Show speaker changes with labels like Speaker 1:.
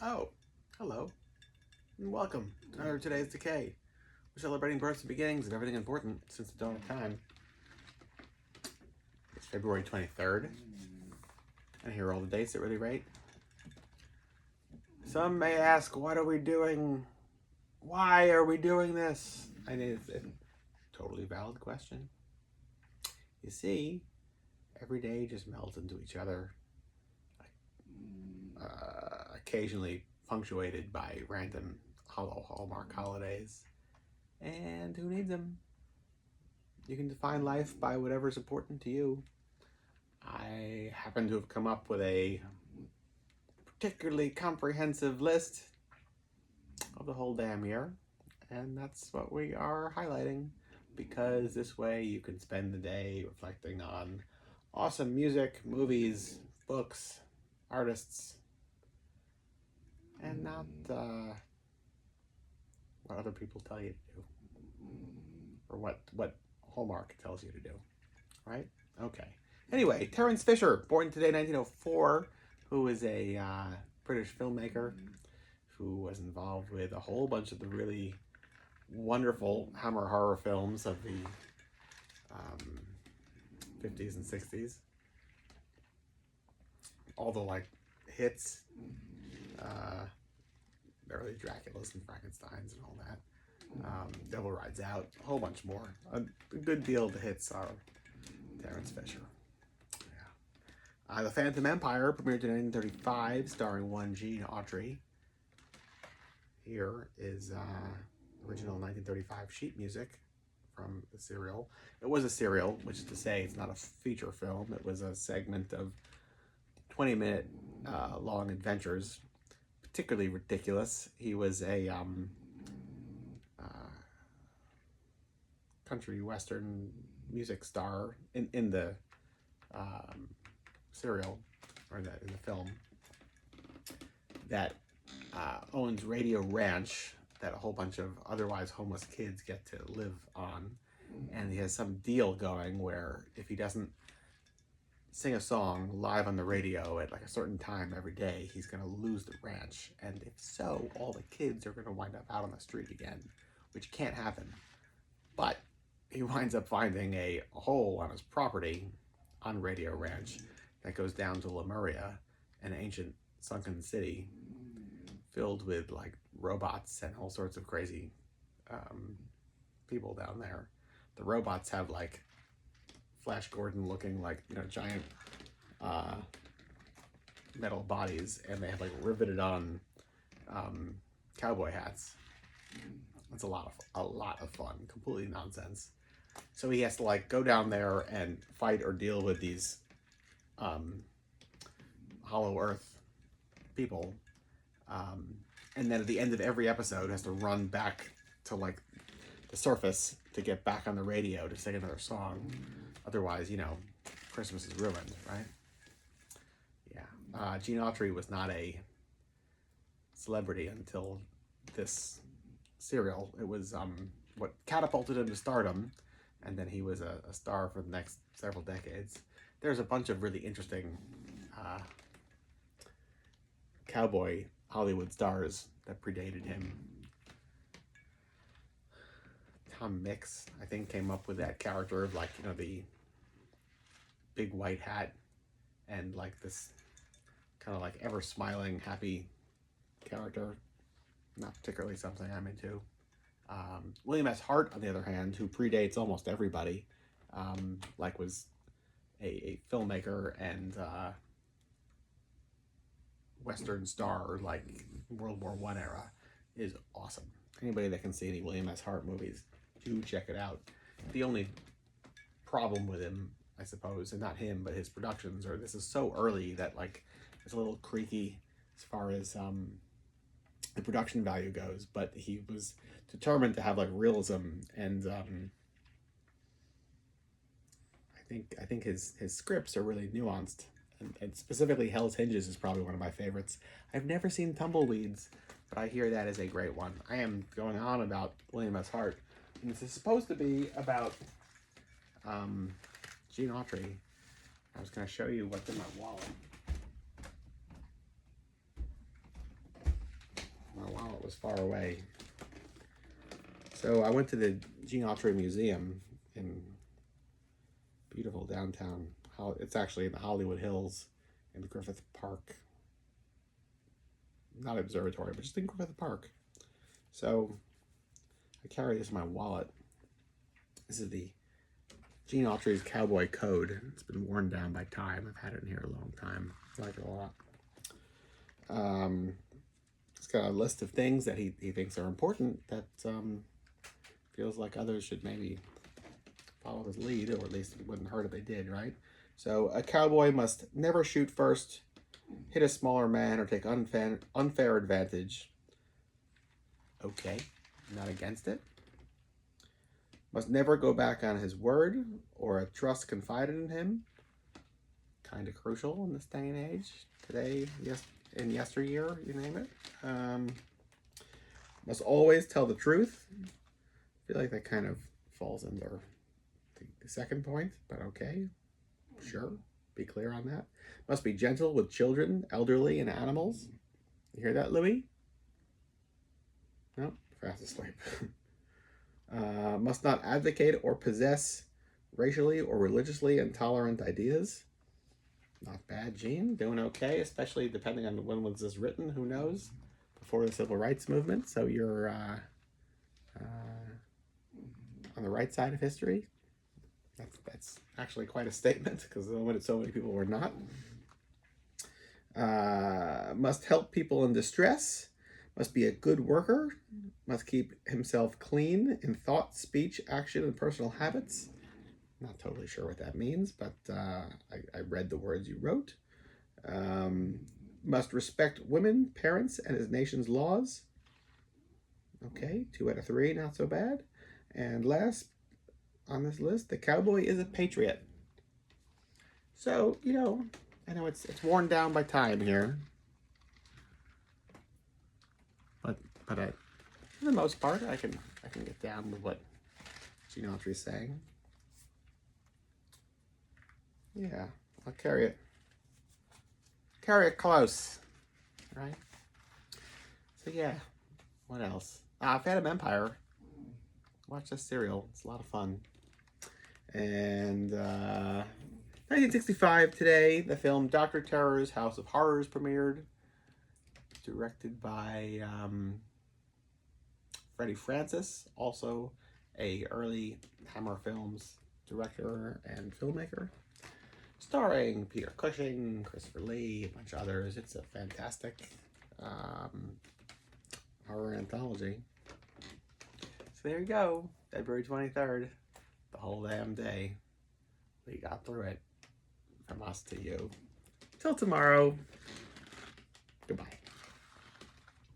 Speaker 1: Oh, hello, and welcome to today's Decay. We're celebrating births and beginnings and everything important since the dawn of time. It's February 23rd, and here are all the dates that really rate. Some may ask, why are we doing this? I mean, it's a totally valid question. You see, every day just melds into each other, occasionally punctuated by random Hallmark holidays. And who needs them? You can define life by whatever's important to you. I happen to have come up with a particularly comprehensive list of the whole damn year, and that's what we are highlighting, because this way you can spend the day reflecting on awesome music, movies, books, artists, and not what other people tell you to do, or what Hallmark tells you to do, right? Okay. Anyway, Terence Fisher, born today, 1904, who is a British filmmaker who was involved with a whole bunch of the really wonderful Hammer horror films of the 50s and 60s. All the hits, early Draculas and Frankensteins and all that. Devil Rides Out, a whole bunch more. A good deal of the hits are Terence Fisher. The Phantom Empire premiered in 1935, starring one Gene Autry. Here is original 1935 sheet music from the serial. It was a serial, which is to say it's not a feature film. It was a segment of 20-minute long adventures, particularly ridiculous. He was a country western music star in the serial, or in the film, that owns Radio Ranch that a whole bunch of otherwise homeless kids get to live on. And he has some deal going where if he doesn't sing a song live on the radio at a certain time every day, he's going to lose the ranch. And if so, all the kids are going to wind up out on the street again, which can't happen. But he winds up finding a hole on his property on Radio Ranch that goes down to Lemuria, an ancient sunken city filled with robots and all sorts of crazy people down there. The robots have Flash Gordon looking giant metal bodies, and they have riveted on cowboy hats. It's a lot of fun, completely nonsense. So he has to go down there and fight or deal with these Hollow Earth people, and then at the end of every episode has to run back to the surface to get back on the radio to sing another song. Otherwise, Christmas is ruined, right? Yeah. Gene Autry was not a celebrity until this serial. It was what catapulted him to stardom, and then he was a star for the next several decades. There's a bunch of really interesting cowboy Hollywood stars that predated him. Tom Mix, I think, came up with that character of the big white hat and this kind of ever smiling, happy character. Not particularly something I'm into. William S. Hart, on the other hand, who predates almost everybody, was a filmmaker and Western star, World War I era, is awesome. Anybody that can see any William S. Hart movies, do check it out. The only problem with him, I suppose, and not him, but his productions, are this is so early that it's a little creaky as far as the production value goes, but he was determined to have realism, and I think his scripts are really nuanced, and specifically Hell's Hinges is probably one of my favorites. I've never seen Tumbleweeds, but I hear that is a great one. I am going on about William S. Hart, and this is supposed to be about Gene Autry. I was going to show you what's in my wallet. My wallet was far away. So I went to the Gene Autry Museum in beautiful downtown. It's actually in the Hollywood Hills in Griffith Park. Not observatory, but just in Griffith Park. So I carry this in my wallet. This is the Gene Autry's Cowboy Code. It's been worn down by time. I've had it in here a long time. I like it a lot. It's got a list of things that he thinks are important that feels like others should maybe follow his lead, or at least it wouldn't hurt if they did, right? So a cowboy must never shoot first, hit a smaller man, or take unfair advantage. Okay, not against it. Must never go back on his word or a trust confided in him. Kind of crucial in this day and age. Today, yes, in yesteryear, you name it. Must always tell the truth. I feel like that kind of falls under the second point, but okay. Sure, be clear on that. Must be gentle with children, elderly, and animals. You hear that, Louis? No, fast asleep. Must not advocate or possess racially or religiously intolerant ideas. Not bad, Gene. Doing okay, especially depending on when was this written. Who knows? Before the Civil Rights Movement. So you're on the right side of history. That's actually quite a statement, because so many people were not. Must help people in distress. Must be a good worker. Must keep himself clean in thought, speech, action, and personal habits. Not totally sure what that means, but I read the words you wrote. Must respect women, parents, and his nation's laws. Okay, 2 out of 3, not so bad. And last on this list, the cowboy is a patriot. So, I know it's worn down by time here. But for the most part, I can get down with what Gene Autry's saying. Yeah, I'll carry it close, right? So yeah, what else? Phantom Empire. Watch this serial. It's a lot of fun. And 1965 today, the film Dr. Terror's House of Horrors premiered. Directed by Freddie Francis, also a early Hammer Films director and filmmaker. Starring Peter Cushing, Christopher Lee, a bunch of others. It's a fantastic horror anthology. So there you go, February 23rd, the whole damn day. We got through it, from us to you. Till tomorrow, goodbye.